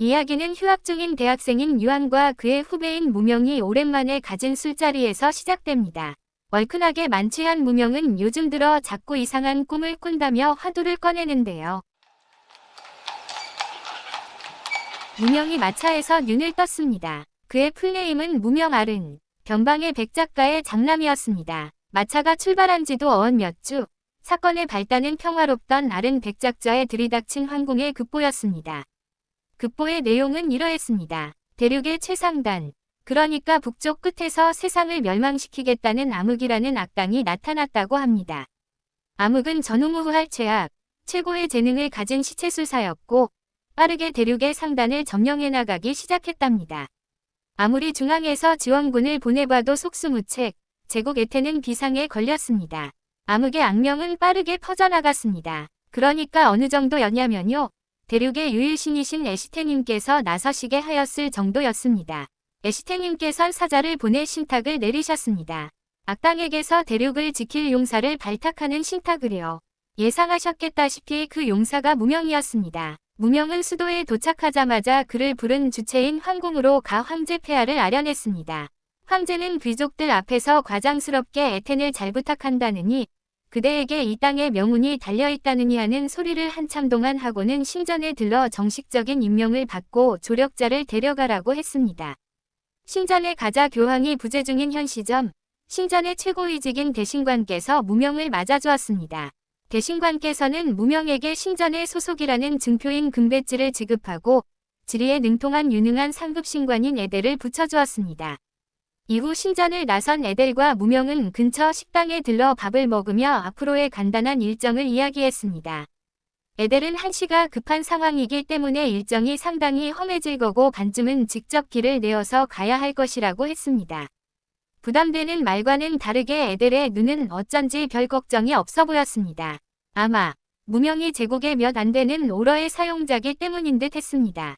이야기는 휴학 중인 대학생인 유한과 그의 후배인 무명이 오랜만에 가진 술자리에서 시작됩니다. 얼큰하게 만취한 무명은 요즘 들어 자꾸 이상한 꿈을 꾼다며 화두를 꺼내는데요. 무명이 마차에서 눈을 떴습니다. 그의 풀네임은 무명알은 변방의 백 작가의 장남이었습니다. 마차가 출발한 지도 어언 몇 주, 사건의 발단은 평화롭던 알은 백 작자에 들이닥친 황궁의 급보였습니다. 급보의 내용은 이러했습니다. 대륙의 최상단, 그러니까 북쪽 끝에서 세상을 멸망시키겠다는 암흑이라는 악당이 나타났다고 합니다. 암흑은 전우무후할 최악, 최고의 재능을 가진 시체술사였고 빠르게 대륙의 상단을 점령해 나가기 시작했답니다. 아무리 중앙에서 지원군을 보내봐도 속수무책, 제국 애태는 비상에 걸렸습니다. 암흑의 악명은 빠르게 퍼져나갔습니다. 그러니까 어느 정도였냐면요. 대륙의 유일신이신 에시테님께서 나서시게 하였을 정도였습니다. 에시테님께선 사자를 보내 신탁을 내리셨습니다. 악당에게서 대륙을 지킬 용사를 발탁하는 신탁을요. 예상하셨겠다시피 그 용사가 무명이었습니다. 무명은 수도에 도착하자마자 그를 부른 주체인 황궁으로 가 황제 폐하를 아련했습니다. 황제는 귀족들 앞에서 과장스럽게 에텐을 잘 부탁한다느니 그대에게 이 땅에 명운이 달려있다느니 하는 소리를 한참 동안 하고는 신전에 들러 정식적인 임명을 받고 조력자를 데려가라고 했습니다. 신전에 가자 교황이 부재 중인 현 시점, 신전의 최고위직인 대신관께서 무명을 맞아주었습니다. 대신관께서는 무명에게 신전의 소속이라는 증표인 금배지를 지급하고 지리에 능통한 유능한 상급 신관인 에델을 붙여주었습니다. 이후 신전을 나선 에델과 무명은 근처 식당에 들러 밥을 먹으며 앞으로의 간단한 일정을 이야기했습니다. 에델은 한시가 급한 상황이기 때문에 일정이 상당히 험해질 거고 반쯤은 직접 길을 내어서 가야 할 것이라고 했습니다. 부담되는 말과는 다르게 에델의 눈은 어쩐지 별 걱정이 없어 보였습니다. 아마 무명이 제국의 몇 안 되는 오러의 사용자기 때문인 듯 했습니다.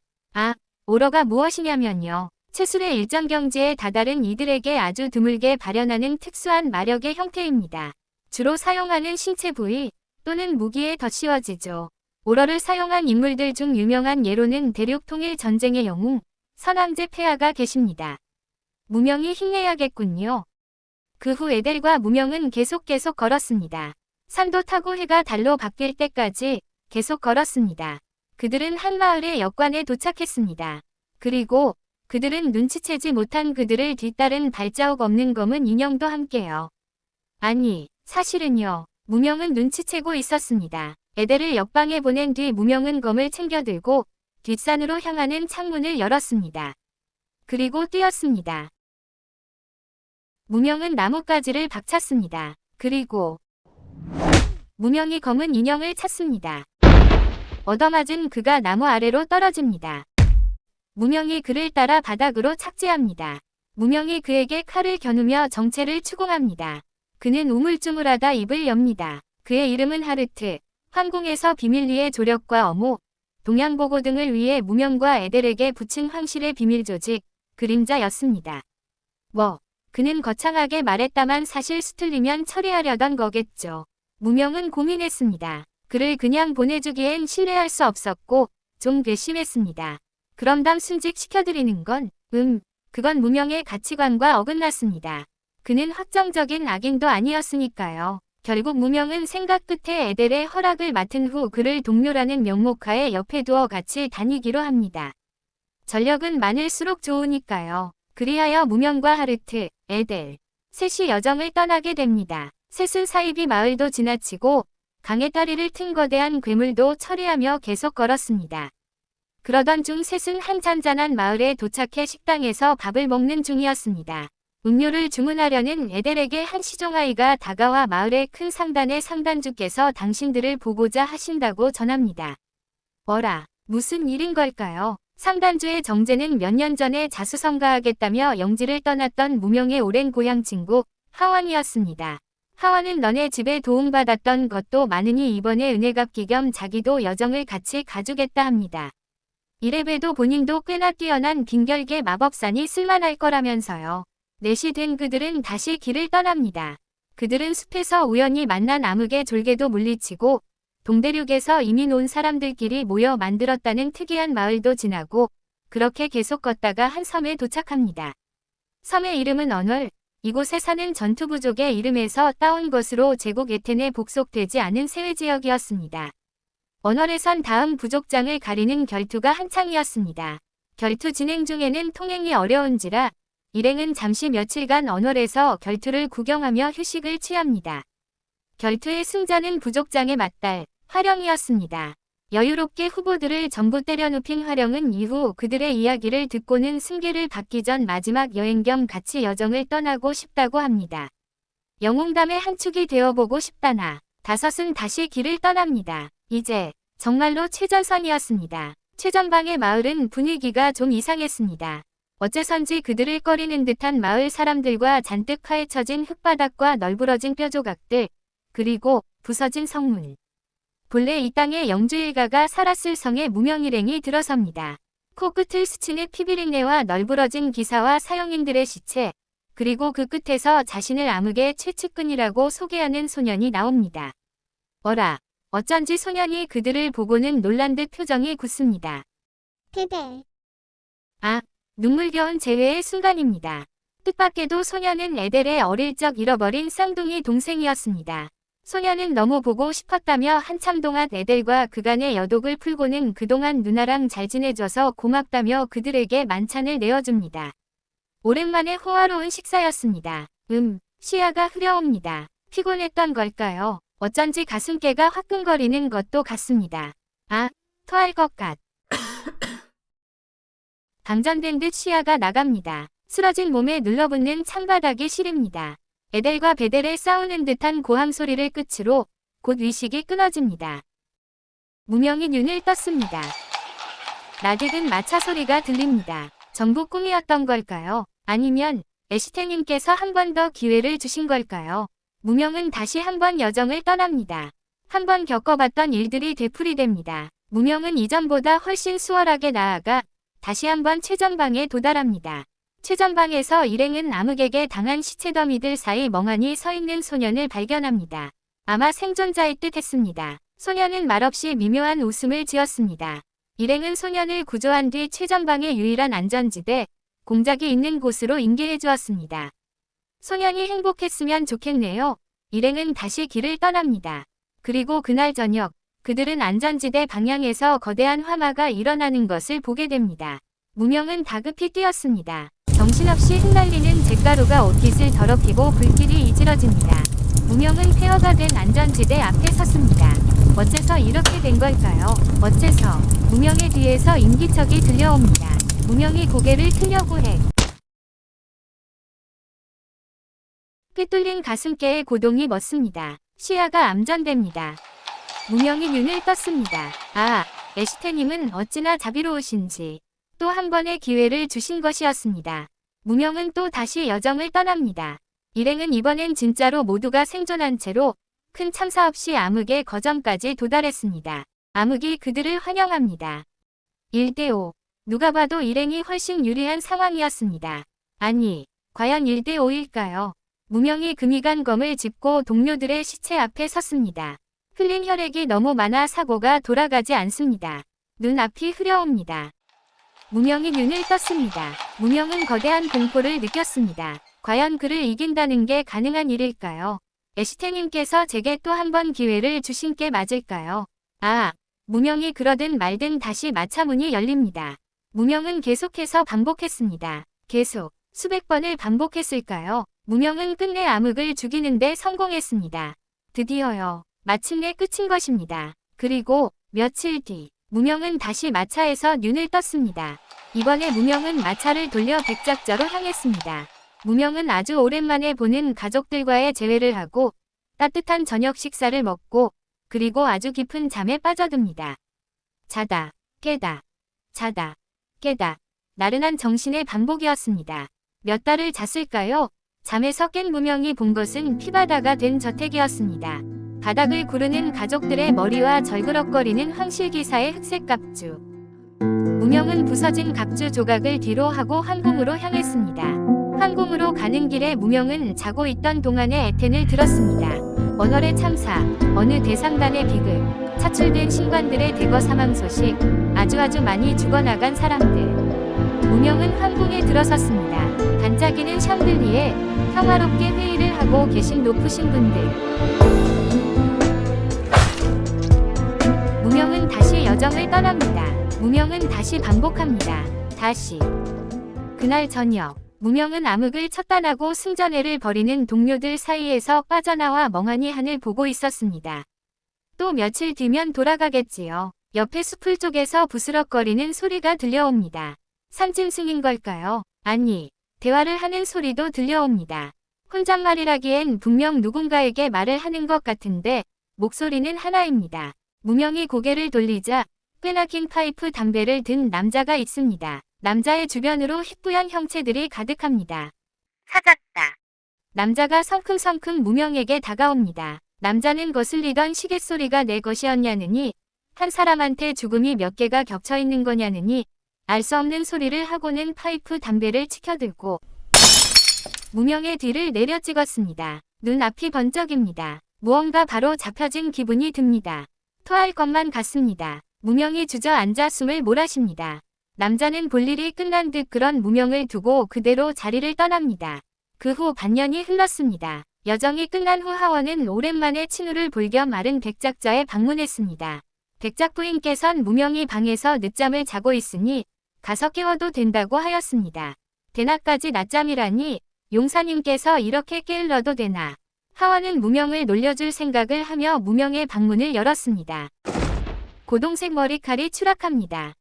오러가 무엇이냐면요. 채술의 일정 경지에 다다른 이들에게 아주 드물게 발현하는 특수한 마력의 형태입니다. 주로 사용하는 신체 부위 또는 무기에 덧씌워지죠. 오러를 사용한 인물들 중 유명한 예로는 대륙 통일 전쟁의 영웅 선왕제 폐하가 계십니다. 무명이 힘내야겠군요. 그 후 에델과 무명은 계속 걸었습니다. 산도 타고 해가 달로 바뀔 때까지 계속 걸었습니다. 그들은 한 마을의 역관에 도착했습니다. 그리고 그들은 눈치채지 못한 그들을 뒤따른 발자국 없는 검은 인형도 함께요. 아니, 사실은요. 무명은 눈치채고 있었습니다. 에델을 역방에 보낸 뒤 무명은 검을 챙겨들고 뒷산으로 향하는 창문을 열었습니다. 그리고 뛰었습니다. 무명은 나뭇가지를 박찼습니다. 그리고 무명이 검은 인형을 찾습니다. 얻어맞은 그가 나무 아래로 떨어집니다. 무명이 그를 따라 바닥으로 착지합니다. 무명이 그에게 칼을 겨누며 정체를 추궁합니다. 그는 우물쭈물하다 입을 엽니다. 그의 이름은 하르트, 황궁에서 비밀리의 조력과 엄호, 동양보고 등을 위해 무명과 에델에게 붙인 황실의 비밀조직, 그림자였습니다. 그는 거창하게 말했다만 사실 수틀리면 처리하려던 거겠죠. 무명은 고민했습니다. 그를 그냥 보내주기엔 신뢰할 수 없었고 좀 괘씸했습니다. 그럼 순직시켜드리는 건? 그건 무명의 가치관과 어긋났습니다. 그는 확정적인 악인도 아니었으니까요. 결국 무명은 생각 끝에 에델의 허락을 맡은 후 그를 동료라는 명목하에 옆에 두어 같이 다니기로 합니다. 전력은 많을수록 좋으니까요. 그리하여 무명과 하르트, 에델, 셋이 여정을 떠나게 됩니다. 셋은 사이비 마을도 지나치고 강에 다리를 튼 거대한 괴물도 처리하며 계속 걸었습니다. 그러던 중 셋은 한 잔잔한 마을에 도착해 식당에서 밥을 먹는 중이었습니다. 음료를 주문하려는 에델에게 한 시종아이가 다가와 마을의 큰 상단의 상단주께서 당신들을 보고자 하신다고 전합니다. 무슨 일인 걸까요? 상단주의 정제는 몇 년 전에 자수성가하겠다며 영지를 떠났던 무명의 오랜 고향 친구 하완이었습니다. 하완은 너네 집에 도움받았던 것도 많으니 이번에 은혜 갚기 겸 자기도 여정을 같이 가주겠다 합니다. 이래봬도 본인도 꽤나 뛰어난 빙결계 마법산이 쓸만할 거라면서요. 넷이 된 그들은 다시 길을 떠납니다. 그들은 숲에서 우연히 만난 암흑의 졸개도 물리치고 동대륙에서 이민 온 사람들끼리 모여 만들었다는 특이한 마을도 지나고 그렇게 계속 걷다가 한 섬에 도착합니다. 섬의 이름은 언월, 이곳에 사는 전투부족의 이름에서 따온 것으로 제국 에텐에 복속되지 않은 세외지역이었습니다. 언월에선 다음 부족장을 가리는 결투가 한창이었습니다. 결투 진행 중에는 통행이 어려운지라 일행은 잠시 며칠간 언월에서 결투를 구경하며 휴식을 취합니다. 결투의 승자는 부족장의 맏딸, 화령이었습니다. 여유롭게 후보들을 전부 때려눕힌 화령은 이후 그들의 이야기를 듣고는 승계를 받기 전 마지막 여행 겸 같이 여정을 떠나고 싶다고 합니다. 영웅담의 한 축이 되어보고 싶다나 다섯은 다시 길을 떠납니다. 이제 정말로 최전선이었습니다. 최전방의 마을은 분위기가 좀 이상했습니다. 어째선지 그들을 꺼리는 듯한 마을 사람들과 잔뜩 파헤쳐진 흙바닥과 널브러진 뼈조각들, 그리고 부서진 성문. 본래 이 땅에 영주일가가 살았을 성에 무명일행이 들어섭니다. 코끝을 스치는 피비린내와 널브러진 기사와 사형인들의 시체, 그리고 그 끝에서 자신을 암흑의 최측근이라고 소개하는 소년이 나옵니다. 어라, 어쩐지 소년이 그들을 보고는 놀란 듯 표정이 굳습니다. 베베. 아, 눈물겨운 재회의 순간입니다. 뜻밖에도 소년은 에델의 어릴 적 잃어버린 쌍둥이 동생이었습니다. 소년은 너무 보고 싶었다며 한참 동안 에델과 그간의 여독을 풀고는 그동안 누나랑 잘 지내줘서 고맙다며 그들에게 만찬을 내어줍니다. 오랜만에 호화로운 식사였습니다. 시야가 흐려옵니다. 피곤했던 걸까요? 어쩐지 가슴께가 화끈거리는 것도 같습니다. 아, 토할 것 같. 방전된 듯 시야가 나갑니다. 쓰러진 몸에 눌러붙는 창바닥이 시립니다. 에델과 베델의 싸우는 듯한 고함 소리를 끝으로 곧 의식이 끊어집니다. 무명이 눈을 떴습니다. 나득은 마차 소리가 들립니다. 전부 꿈이었던 걸까요? 아니면 에시테님께서 한 번 더 기회를 주신 걸까요? 무명은 다시 한번 여정을 떠납니다. 한 번 겪어봤던 일들이 되풀이됩니다. 무명은 이전보다 훨씬 수월하게 나아가 다시 한번 최전방에 도달합니다. 최전방에서 일행은 암흑에게 당한 시체 더미들 사이 멍하니 서 있는 소년을 발견합니다. 아마 생존자일 듯 했습니다. 소년은 말없이 미묘한 웃음을 지었습니다. 일행은 소년을 구조한 뒤 최전방의 유일한 안전지대, 공작이 있는 곳으로 인계해 주었습니다. 소년이 행복했으면 좋겠네요. 일행은 다시 길을 떠납니다. 그리고 그날 저녁, 그들은 안전지대 방향에서 거대한 화마가 일어나는 것을 보게 됩니다. 무명은 다급히 뛰었습니다. 정신없이 흩날리는 잿가루가 옷깃을 더럽히고 불길이 이지러집니다. 무명은 폐허가 된 안전지대 앞에 섰습니다. 어째서 이렇게 된 걸까요? 어째서? 무명의 뒤에서 인기척이 들려옵니다. 무명이 고개를 틀려고 해. 꿰뚫린 가슴께의 고동이 멎습니다. 시야가 암전됩니다. 무명이 눈을 떴습니다. 아, 에시테님은 어찌나 자비로우신지. 또 한 번의 기회를 주신 것이었습니다. 무명은 또 다시 여정을 떠납니다. 일행은 이번엔 진짜로 모두가 생존한 채로 큰 참사 없이 암흑의 거점까지 도달했습니다. 암흑이 그들을 환영합니다. 1대5. 누가 봐도 일행이 훨씬 유리한 상황이었습니다. 아니, 과연 1대5일까요? 무명이 금이간 검을 짚고 동료들의 시체 앞에 섰습니다. 흘린 혈액이 너무 많아 사고가 돌아가지 않습니다. 눈앞이 흐려옵니다. 무명이 눈을 떴습니다. 무명은 거대한 공포를 느꼈습니다. 과연 그를 이긴다는 게 가능한 일일까요? 에시테님께서 제게 또 한 번 기회를 주신 게 맞을까요? 아, 무명이 그러든 말든 다시 마차문이 열립니다. 무명은 계속해서 반복했습니다. 계속, 수백 번을 반복했을까요? 무명은 끝내 암흑을 죽이는데 성공했습니다. 드디어요. 마침내 끝인 것입니다. 그리고 며칠 뒤, 무명은 다시 마차에서 눈을 떴습니다. 이번에 무명은 마차를 돌려 백작저로 향했습니다. 무명은 아주 오랜만에 보는 가족들과의 재회를 하고 따뜻한 저녁 식사를 먹고 그리고 아주 깊은 잠에 빠져듭니다. 자다, 깨다, 자다, 깨다. 나른한 정신의 반복이었습니다. 몇 달을 잤을까요? 잠에서 깬 무명이 본 것은 피바다가 된 저택이었습니다. 바닥을 구르는 가족들의 머리와 절그럭거리는 황실기사의 흑색 갑주. 무명은 부서진 갑주 조각을 뒤로 하고 황궁으로 향했습니다. 황궁으로 가는 길에 무명은 자고 있던 동안에 애텐을 들었습니다. 원월의 참사, 어느 대상단의 비극, 차출된 신관들의 대거 사망 소식, 아주 많이 죽어나간 사람들. 무명은 황궁에 들어섰습니다. 반짝이는 샹들리에 평화롭게 회의를 하고 계신 높으신 분들. 무명은 다시 여정을 떠납니다. 무명은 다시 반복합니다. 다시. 그날 저녁, 무명은 암흑을 처단하고 승전회를 벌이는 동료들 사이에서 빠져나와 멍하니 하늘 보고 있었습니다. 또 며칠 뒤면 돌아가겠지요. 옆에 숲을 쪽에서 부스럭거리는 소리가 들려옵니다. 산짐승인 걸까요? 아니, 대화를 하는 소리도 들려옵니다. 혼잣말이라기엔 분명 누군가에게 말을 하는 것 같은데 목소리는 하나입니다. 무명이 고개를 돌리자 꽤나 긴 파이프 담배를 든 남자가 있습니다. 남자의 주변으로 희뿌연 형체들이 가득합니다. 찾았다. 남자가 성큼성큼 무명에게 다가옵니다. 남자는 거슬리던 시계소리가 내 것이었냐느니, 한 사람한테 죽음이 몇 개가 겹쳐 있는 거냐느니, 알 수 없는 소리를 하고는 파이프 담배를 치켜들고 무명의 뒤를 내려 찍었습니다. 눈앞이 번쩍입니다. 무언가 바로 잡혀진 기분이 듭니다. 토할 것만 같습니다. 무명이 주저앉아 숨을 몰아쉽니다. 남자는 볼일이 끝난 듯 그런 무명을 두고 그대로 자리를 떠납니다. 그 후 반년이 흘렀습니다. 여정이 끝난 후 하원은 오랜만에 친우를 볼 겸 마른 백작자에 방문했습니다. 백작 부인께선 무명이 방에서 늦잠을 자고 있으니 가서 깨워도 된다고 하였습니다. 대낮까지 낮잠이라니 용사님께서 이렇게 깨울러도 되나. 하원은 무명을 놀려줄 생각을 하며 무명의 방문을 열었습니다. 고동색 머리칼이 추락합니다.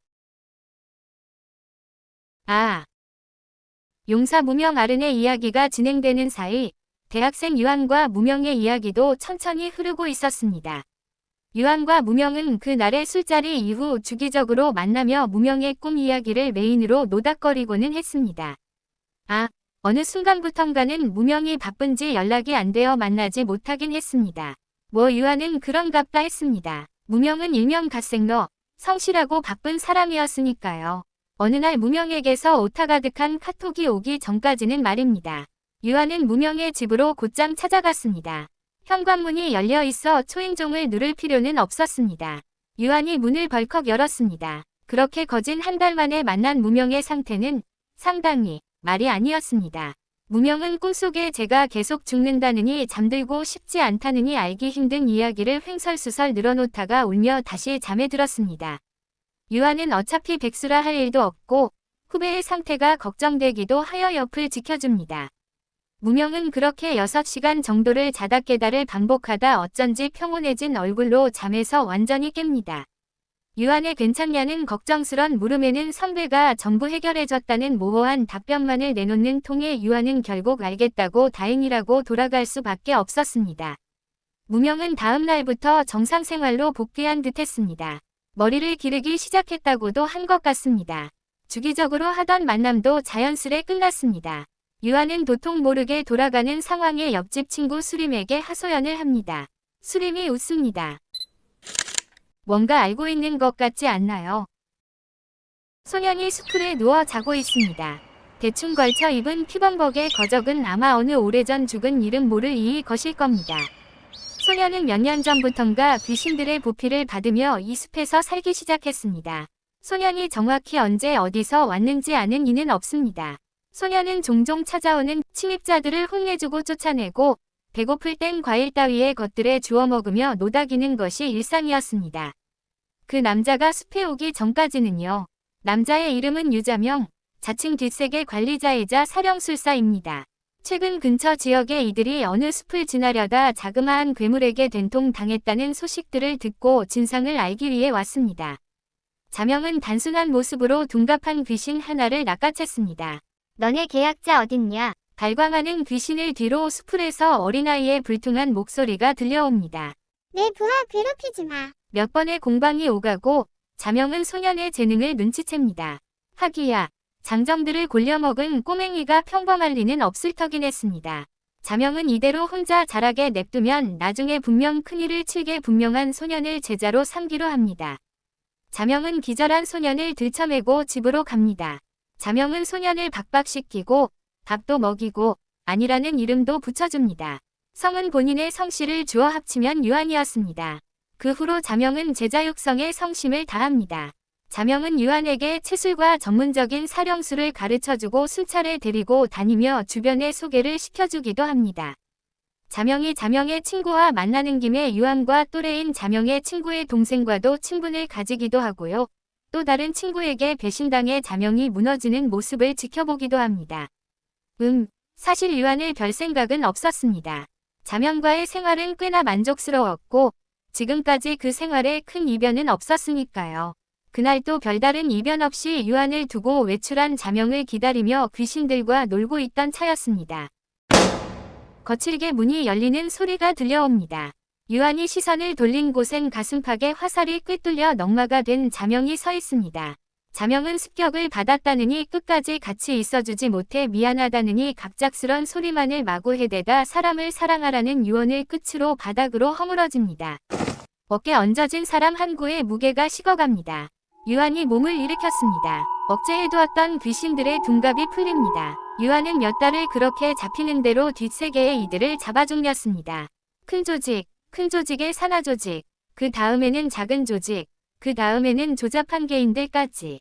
용사 무명 아른의 이야기가 진행되는 사이 대학생 유한과 무명의 이야기도 천천히 흐르고 있었습니다. 유한과 무명은 그날의 술자리 이후 주기적으로 만나며 무명의 꿈 이야기를 메인으로 노닥거리고는 했습니다. 어느 순간부턴가는 무명이 바쁜지 연락이 안 되어 만나지 못하긴 했습니다. 유한은 그런갑다 했습니다. 무명은 일명 갓생러, 성실하고 바쁜 사람이었으니까요. 어느 날 무명에게서 오타 가득한 카톡이 오기 전까지는 말입니다. 유한은 무명의 집으로 곧장 찾아갔습니다. 현관문이 열려 있어 초인종을 누를 필요는 없었습니다. 유한이 문을 벌컥 열었습니다. 그렇게 거진 한 달 만에 만난 무명의 상태는 상당히 말이 아니었습니다. 무명은 꿈속에 제가 계속 죽는다느니 잠들고 싶지 않다느니 알기 힘든 이야기를 횡설수설 늘어놓다가 울며 다시 잠에 들었습니다. 유한은 어차피 백수라 할 일도 없고 후배의 상태가 걱정되기도 하여 옆을 지켜줍니다. 무명은 그렇게 6시간 정도를 자다 깨다를 반복하다 어쩐지 평온해진 얼굴로 잠에서 완전히 깹니다. 유한의 괜찮냐는 걱정스런 물음에는 선배가 전부 해결해줬다는 모호한 답변만을 내놓는 통에 유한은 결국 알겠다고 다행이라고 돌아갈 수밖에 없었습니다. 무명은 다음 날부터 정상생활로 복귀한 듯했습니다. 머리를 기르기 시작했다고도 한 것 같습니다. 주기적으로 하던 만남도 자연스레 끝났습니다. 유한은 도통 모르게 돌아가는 상황에 옆집 친구 수림에게 하소연을 합니다. 수림이 웃습니다. 뭔가 알고 있는 것 같지 않나요? 소년이 수풀에 누워 자고 있습니다. 대충 걸쳐 입은 피범벅의 거적은 아마 어느 오래전 죽은 이름 모를 이의 것일 겁니다. 소년은 몇 년 전부턴가 귀신들의 보필을 받으며 이 숲에서 살기 시작했습니다. 소년이 정확히 언제 어디서 왔는지 아는 이는 없습니다. 소년은 종종 찾아오는 침입자들을 혼내주고 쫓아내고 배고플 땐 과일 따위의 것들에 주워 먹으며 노닥이는 것이 일상이었습니다. 그 남자가 숲에 오기 전까지는요. 남자의 이름은 유자명, 자칭 뒷세계 관리자이자 사령술사입니다. 최근 근처 지역의 이들이 어느 숲을 지나려다 자그마한 괴물에게 된통당했다는 소식들을 듣고 진상을 알기 위해 왔습니다. 자명은 단순한 모습으로 둔갑한 귀신 하나를 낚아챘습니다. 너네 계약자 어딨냐? 발광하는 귀신을 뒤로 수풀에서 어린아이의 불퉁한 목소리가 들려옵니다. 내 부하 괴롭히지 마. 몇 번의 공방이 오가고 자명은 소년의 재능을 눈치챕니다. 하기야 장정들을 골려먹은 꼬맹이가 평범할 리는 없을 터긴 했습니다. 자명은 이대로 혼자 자라게 냅두면 나중에 분명 큰일을 치게 분명한 소년을 제자로 삼기로 합니다. 자명은 기절한 소년을 들쳐매고 집으로 갑니다. 자명은 소년을 박박시키고 밥도 먹이고 안이라는 이름도 붙여줍니다. 성은 본인의 성씨를 주어 합치면 유한이었습니다. 그 후로 자명은 제자 육성에 성심을 다합니다. 자명은 유한에게 채술과 전문적인 사령술을 가르쳐주고 순찰에 데리고 다니며 주변에 소개를 시켜주기도 합니다. 자명이 자명의 친구와 만나는 김에 유한과 또래인 자명의 친구의 동생과도 친분을 가지기도 하고요. 또 다른 친구에게 배신당해 자명이 무너지는 모습을 지켜보기도 합니다. 사실 유한을 별 생각은 없었습니다. 자명과의 생활은 꽤나 만족스러웠고 지금까지 그 생활에 큰 이변은 없었으니까요. 그날도 별다른 이변 없이 유한을 두고 외출한 자명을 기다리며 귀신들과 놀고 있던 차였습니다. 거칠게 문이 열리는 소리가 들려옵니다. 유한이 시선을 돌린 곳엔 가슴팍에 화살이 꿰뚫려 넝마가 된 자명이 서 있습니다. 자명은 습격을 받았다느니 끝까지 같이 있어주지 못해 미안하다느니 갑작스런 소리만을 마구 해대다 사람을 사랑하라는 유언을 끝으로 바닥으로 허물어집니다. 어깨 얹어진 사람 한 구의 무게가 식어갑니다. 유한이 몸을 일으켰습니다. 억제해두었던 귀신들의 둔갑이 풀립니다. 유한은 몇 달을 그렇게 잡히는 대로 뒷세계의 이들을 잡아죽였습니다. 큰 조직의 산하 조직, 그 다음에는 작은 조직, 그 다음에는 조잡한 개인들까지.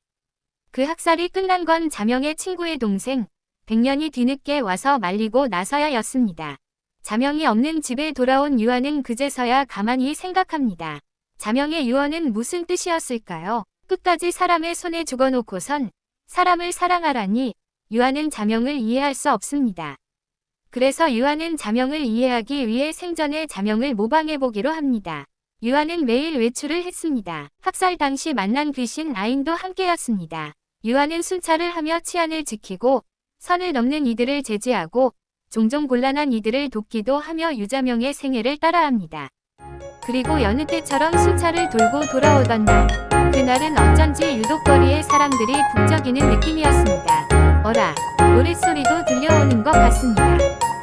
그 학살이 끝난 건 자명의 친구의 동생, 100년이 뒤늦게 와서 말리고 나서야였습니다. 자명이 없는 집에 돌아온 유한은 그제서야 가만히 생각합니다. 자명의 유언은 무슨 뜻이었을까요? 끝까지 사람의 손에 죽어놓고선 사람을 사랑하라니 유한은 자명을 이해할 수 없습니다. 그래서 유한은 자명을 이해하기 위해 생전에 자명을 모방해보기로 합니다. 유한은 매일 외출을 했습니다. 학살 당시 만난 귀신 아인도 함께였습니다. 유한은 순찰을 하며 치안을 지키고 선을 넘는 이들을 제지하고 종종 곤란한 이들을 돕기도 하며 유자명의 생애를 따라합니다. 그리고 여느 때처럼 순찰을 돌고 돌아오던 날, 그날은 어쩐지 유독 거리에 사람들이 북적이는 느낌이었습니다. 어라, 노랫소리도 들려오는 것 같습니다.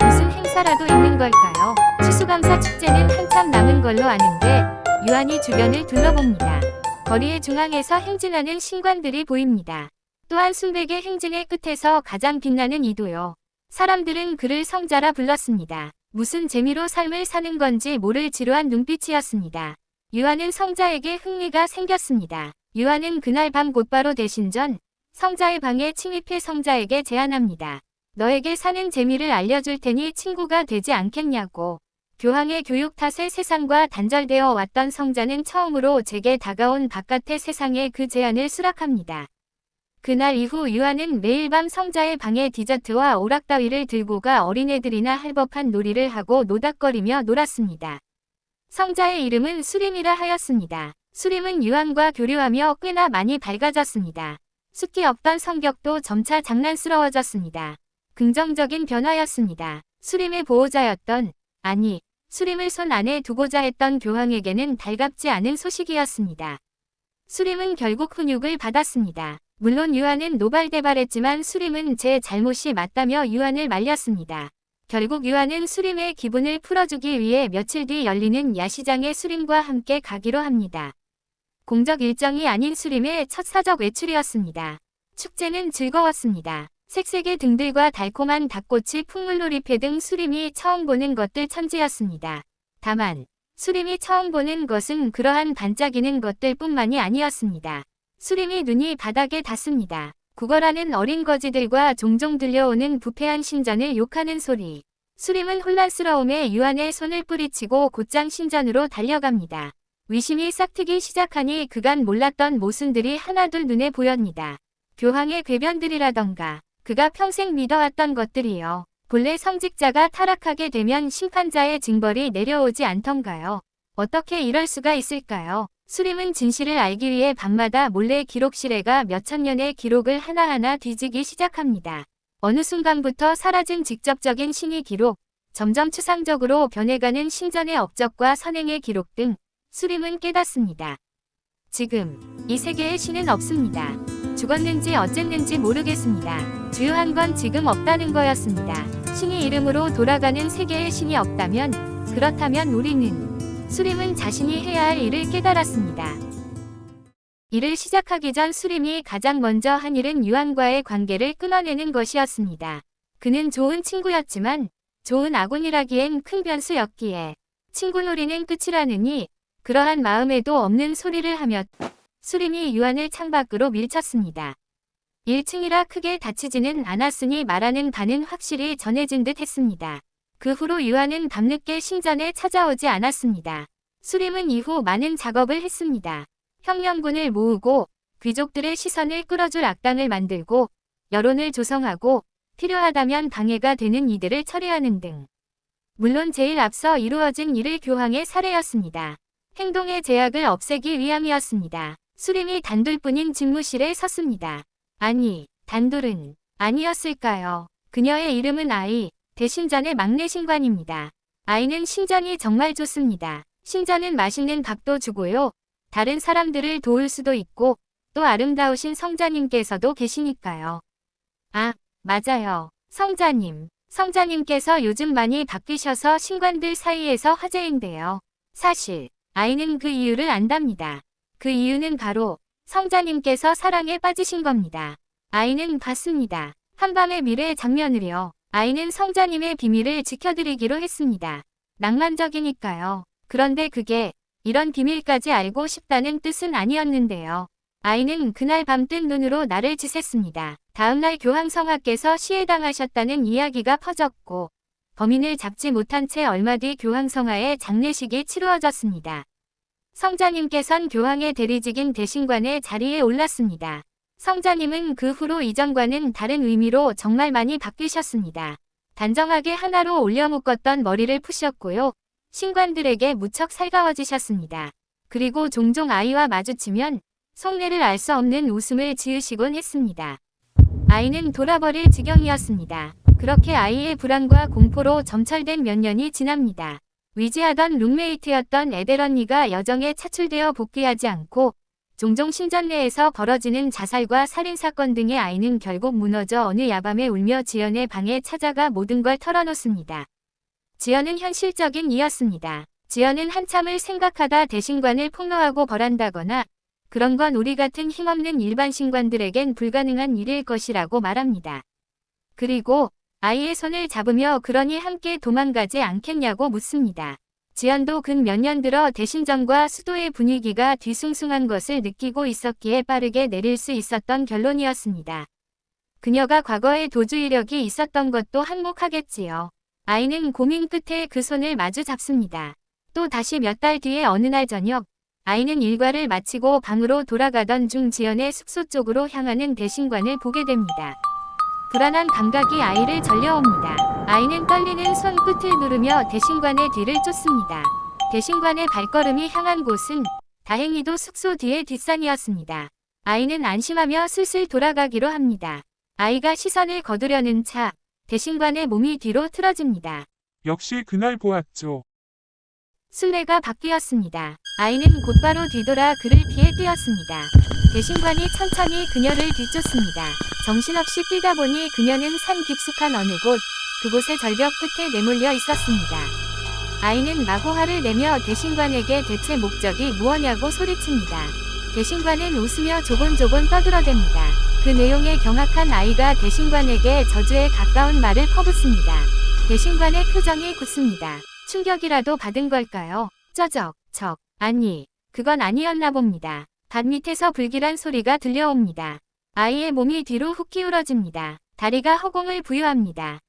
무슨 행사라도 있는 걸까요? 추수감사 축제는 한참 남은 걸로 아는데 유한이 주변을 둘러봅니다. 거리의 중앙에서 행진하는 신관들이 보입니다. 또한 순백의 행진의 끝에서 가장 빛나는 이도요. 사람들은 그를 성자라 불렀습니다. 무슨 재미로 삶을 사는 건지 모를 지루한 눈빛이었습니다. 유한은 성자에게 흥미가 생겼습니다. 유한은 그날 밤 곧바로 대신 전 성자의 방에 침입해 성자에게 제안합니다. 너에게 사는 재미를 알려줄 테니 친구가 되지 않겠냐고. 교황의 교육 탓에 세상과 단절되어 왔던 성자는 처음으로 제게 다가온 바깥의 세상에 그 제안을 수락합니다. 그날 이후 유한은 매일 밤 성자의 방에 디저트와 오락 따위를 들고 가 어린애들이나 할 법한 놀이를 하고 노닥거리며 놀았습니다. 성자의 이름은 수림이라 하였습니다. 수림은 유한과 교류하며 꽤나 많이 밝아졌습니다. 숫기 없던 성격도 점차 장난스러워졌습니다. 긍정적인 변화였습니다. 수림의 보호자였던, 아니, 수림을 손 안에 두고자 했던 교황에게는 달갑지 않은 소식이었습니다. 수림은 결국 훈육을 받았습니다. 물론 유한은 노발대발했지만 수림은 제 잘못이 맞다며 유한을 말렸습니다. 결국 유한은 수림의 기분을 풀어주기 위해 며칠 뒤 열리는 야시장에 수림과 함께 가기로 합니다. 공적 일정이 아닌 수림의 첫 사적 외출이었습니다. 축제는 즐거웠습니다. 색색의 등들과 달콤한 닭꼬치 풍물놀이패 등 수림이 처음 보는 것들 천지였습니다. 다만 수림이 처음 보는 것은 그러한 반짝이는 것들뿐만이 아니었습니다. 수림이 눈이 바닥에 닿습니다. 구걸하는 어린 거지들과 종종 들려오는 부패한 신전을 욕하는 소리. 수림은 혼란스러움에 유한의 손을 뿌리치고 곧장 신전으로 달려갑니다. 위심이 싹트기 시작하니 그간 몰랐던 모순들이 하나둘 눈에 보였니다. 교황의 궤변들이라던가 그가 평생 믿어왔던 것들이요. 본래 성직자가 타락하게 되면 심판자의 징벌이 내려오지 않던가요? 어떻게 이럴 수가 있을까요? 수림은 진실을 알기 위해 밤마다 몰래 기록실에 가 몇천 년의 기록을 하나하나 뒤지기 시작합니다. 어느 순간부터 사라진 직접적인 신의 기록, 점점 추상적으로 변해가는 신전의 업적과 선행의 기록 등 수림은 깨닫습니다. 지금 이 세계에 신은 없습니다. 죽었는지 어쨌는지 모르겠습니다. 주요한 건 지금 없다는 거였습니다. 신의 이름으로 돌아가는 세계에 신이 없다면, 그렇다면 우리는 수림은 자신이 해야 할 일을 깨달았습니다. 일을 시작하기 전 수림이 가장 먼저 한 일은 유한과의 관계를 끊어내는 것이었습니다. 그는 좋은 친구였지만 좋은 아군이라기엔 큰 변수였기에 친구 놀이는 끝이라느니 그러한 마음에도 없는 소리를 하며 수림이 유한을 창밖으로 밀쳤습니다. 1층이라 크게 다치지는 않았으니 말하는 바는 확실히 전해진 듯 했습니다. 그 후로 유한은 밤늦게 신전에 찾아오지 않았습니다. 수림은 이후 많은 작업을 했습니다. 혁명군을 모으고 귀족들의 시선을 끌어줄 악당을 만들고 여론을 조성하고 필요하다면 방해가 되는 이들을 처리하는 등. 물론 제일 앞서 이루어진 일을 교황의 사례였습니다. 행동의 제약을 없애기 위함이었습니다. 수림이 단둘뿐인 집무실에 섰습니다. 아니, 단둘은 아니었을까요? 그녀의 이름은 아이, 대신전의 막내 신관입니다. 아이는 신전이 정말 좋습니다. 신전은 맛있는 밥도 주고요. 다른 사람들을 도울 수도 있고 또 아름다우신 성자님께서도 계시니까요. 아, 맞아요. 성자님. 성자님께서 요즘 많이 바뀌셔서 신관들 사이에서 화제인데요. 사실 아이는 그 이유를 안답니다. 그 이유는 바로 성자님께서 사랑에 빠지신 겁니다. 아이는 봤습니다. 한밤의 미래 장면을요. 아이는 성자님의 비밀을 지켜드리기로 했습니다. 낭만적이니까요. 그런데 그게 이런 비밀까지 알고 싶다는 뜻은 아니었는데요. 아이는 그날 밤 뜬 눈으로 나를 지샜습니다. 다음날 교황성하께서 시해당하셨다는 이야기가 퍼졌고 범인을 잡지 못한 채 얼마 뒤 교황성하의 장례식이 치루어졌습니다. 성자님께선 교황의 대리직인 대신관의 자리에 올랐습니다. 성자님은 그 후로 이전과는 다른 의미로 정말 많이 바뀌셨습니다. 단정하게 하나로 올려 묶었던 머리를 푸셨고요. 신관들에게 무척 살가워지셨습니다. 그리고 종종 아이와 마주치면 속내를 알 수 없는 웃음을 지으시곤 했습니다. 아이는 돌아버릴 지경이었습니다. 그렇게 아이의 불안과 공포로 점철된 몇 년이 지납니다. 위지하던 룸메이트였던 에델 언니가 여정에 차출되어 복귀하지 않고 종종 신전 내에서 벌어지는 자살과 살인사건 등의 아이는 결국 무너져 어느 야밤에 울며 지연의 방에 찾아가 모든 걸 털어놓습니다. 지연은 현실적인 이였습니다. 지연은 한참을 생각하다 대신관을 폭로하고 벌한다거나 그런 건 우리 같은 힘없는 일반 신관들에겐 불가능한 일일 것이라고 말합니다. 그리고 아이의 손을 잡으며 그러니 함께 도망가지 않겠냐고 묻습니다. 지연도 근 몇 년 들어 대신전과 수도의 분위기가 뒤숭숭한 것을 느끼고 있었기에 빠르게 내릴 수 있었던 결론이었습니다. 그녀가 과거에 도주 이력이 있었던 것도 한몫하겠지요. 아이는 고민 끝에 그 손을 마주 잡습니다. 또 다시 몇 달 뒤에 어느 날 저녁, 아이는 일과를 마치고 방으로 돌아가던 중 지연의 숙소 쪽으로 향하는 대신관을 보게 됩니다. 불안한 감각이 아이를 절려옵니다. 아이는 떨리는 손끝을 누르며 대신관의 뒤를 쫓습니다. 대신관의 발걸음이 향한 곳은 다행히도 숙소 뒤의 뒷산이었습니다. 아이는 안심하며 슬슬 돌아가기로 합니다. 아이가 시선을 거두려는 차, 대신관의 몸이 뒤로 틀어집니다. 역시 그날 보았죠. 순례가 바뀌었습니다. 아이는 곧바로 뒤돌아 그를 피해 뛰었습니다. 대신관이 천천히 그녀를 뒤쫓습니다. 정신없이 뛰다 보니 그녀는 산 깊숙한 어느 곳, 그곳의 절벽 끝에 내몰려 있었습니다. 아이는 마구 화를 내며 대신관에게 대체 목적이 무엇냐고 소리칩니다. 대신관은 웃으며 조곤조곤 떠들어댑니다. 그 내용에 경악한 아이가 대신관에게 저주에 가까운 말을 퍼붓습니다. 대신관의 표정이 굳습니다. 충격이라도 받은 걸까요? 아니, 그건 아니었나 봅니다. 밭 밑에서 불길한 소리가 들려옵니다. 아이의 몸이 뒤로 훅 기울어집니다. 다리가 허공을 부유합니다.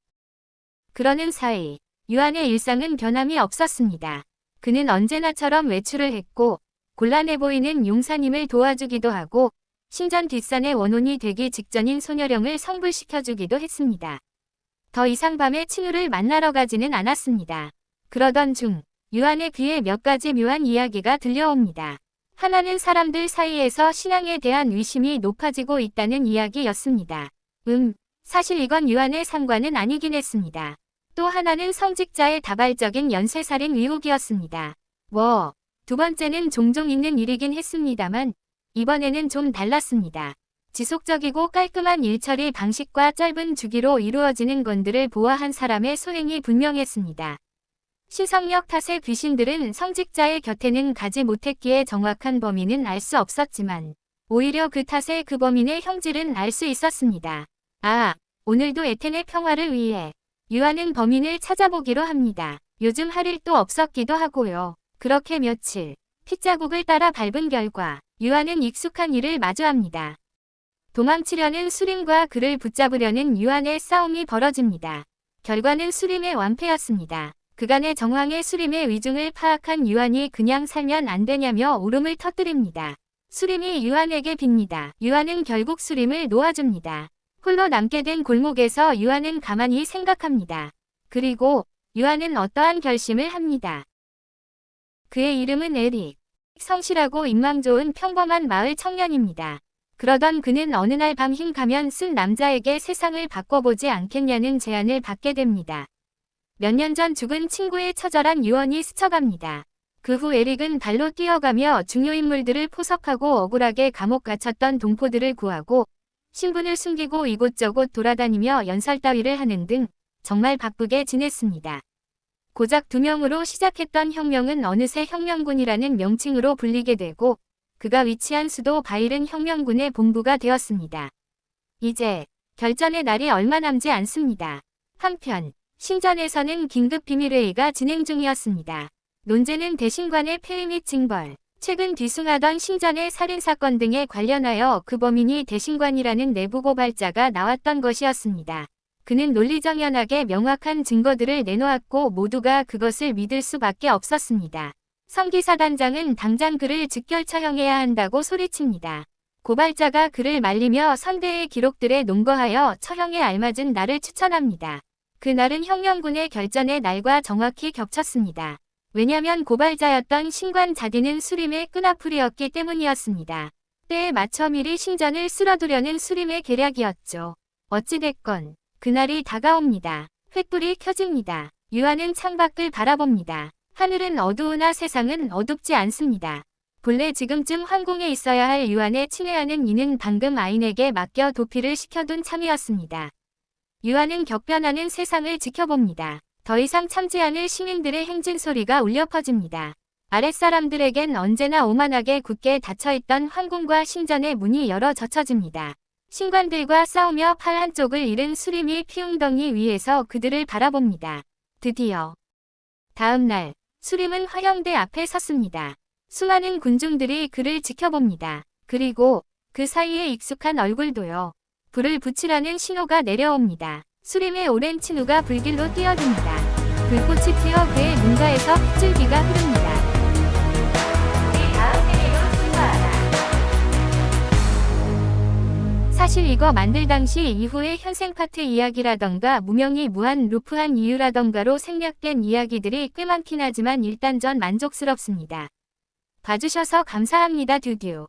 그러는 사이 유한의 일상은 변함이 없었습니다. 그는 언제나처럼 외출을 했고 곤란해 보이는 용사님을 도와주기도 하고 신전 뒷산의 원혼이 되기 직전인 소녀령을 성불시켜주기도 했습니다. 더 이상 밤에 친우를 만나러 가지는 않았습니다. 그러던 중 유한의 귀에 몇 가지 묘한 이야기가 들려옵니다. 하나는 사람들 사이에서 신앙에 대한 의심이 높아지고 있다는 이야기였습니다. 사실 이건 유한의 상관은 아니긴 했습니다. 또 하나는 성직자의 다발적인 연쇄살인 의혹이었습니다. 두 번째는 종종 있는 일이긴 했습니다만 이번에는 좀 달랐습니다. 지속적이고 깔끔한 일처리 방식과 짧은 주기로 이루어지는 건들을 보아한 사람의 소행이 분명했습니다. 신성력 탓에 귀신들은 성직자의 곁에는 가지 못했기에 정확한 범인은 알 수 없었지만 오히려 그 탓에 그 범인의 형질은 알 수 있었습니다. 오늘도 에텐의 평화를 위해 유한은 범인을 찾아보기로 합니다. 요즘 할 일도 없었기도 하고요. 그렇게 며칠 핏자국을 따라 밟은 결과 유한은 익숙한 일을 마주합니다. 도망치려는 수림과 그를 붙잡으려는 유한의 싸움이 벌어집니다. 결과는 수림의 완패였습니다. 그간의 정황의 수림의 위중을 파악한 유한이 그냥 살면 안 되냐며 울음을 터뜨립니다. 수림이 유한에게 빕니다. 유한은 결국 수림을 놓아줍니다. 홀로 남게 된 골목에서 유한은 가만히 생각합니다. 그리고 유한은 어떠한 결심을 합니다. 그의 이름은 에릭. 성실하고 인망 좋은 평범한 마을 청년입니다. 그러던 그는 어느 날 밤 흰 가면 쓴 남자에게 세상을 바꿔보지 않겠냐는 제안을 받게 됩니다. 몇 년 전 죽은 친구의 처절한 유언이 스쳐갑니다. 그 후 에릭은 발로 뛰어가며 중요 인물들을 포섭하고 억울하게 감옥 갇혔던 동포들을 구하고 신분을 숨기고 이곳저곳 돌아다니며 연설 따위를 하는 등 정말 바쁘게 지냈습니다. 고작 2명으로 시작했던 혁명은 어느새 혁명군이라는 명칭으로 불리게 되고 그가 위치한 수도 바일은 혁명군의 본부가 되었습니다. 이제 결전의 날이 얼마 남지 않습니다. 한편 신전에서는 긴급 비밀회의가 진행 중이었습니다. 논제는 대신관의 폐위 및 징벌, 최근 뒤숭하던 신전의 살인사건 등에 관련하여 그 범인이 대신관이라는 내부 고발자가 나왔던 것이었습니다. 그는 논리정연하게 명확한 증거들을 내놓았고 모두가 그것을 믿을 수밖에 없었습니다. 성기사단장은 당장 그를 즉결 처형해야 한다고 소리칩니다. 고발자가 그를 말리며 선대의 기록들에 논거하여 처형에 알맞은 날을 추천합니다. 그날은 혁명군의 결전의 날과 정확히 겹쳤습니다. 왜냐면 고발자였던 신관 자디는 수림의 끈앞풀이었기 때문이었습니다. 때에 맞춰 미리 신전을 쓸어두려는 수림의 계략이었죠. 어찌됐건 그날이 다가옵니다. 횃불이 켜집니다. 유한은 창밖을 바라봅니다. 하늘은 어두우나 세상은 어둡지 않습니다. 본래 지금쯤 황궁에 있어야 할 유한의 친애하는 이는 방금 아인에게 맡겨 도피를 시켜둔 참이었습니다. 유한은 격변하는 세상을 지켜봅니다. 더 이상 참지 않을 시민들의 행진 소리가 울려 퍼집니다. 아랫사람들에겐 언제나 오만하게 굳게 닫혀있던 황궁과 신전의 문이 열어 젖혀집니다. 신관들과 싸우며 팔 한쪽을 잃은 수림이 피웅덩이 위에서 그들을 바라봅니다. 드디어 다음 날 수림은 화형대 앞에 섰습니다. 수많은 군중들이 그를 지켜봅니다. 그리고 그 사이에 익숙한 얼굴도요. 불을 붙이라는 신호가 내려옵니다. 수림의 오랜 친우가 불길로 뛰어듭니다. 불꽃이 튀어 그의 눈가에서 핏줄기가 흐릅니다. 우리 다음 회의로 출발하라. 사실 이거 만들 당시 이후의 현생 파트 이야기라던가 무명이 무한 루프한 이유라던가로 생략된 이야기들이 꽤 많긴 하지만 일단 전 만족스럽습니다. 봐주셔서 감사합니다. 듀듀.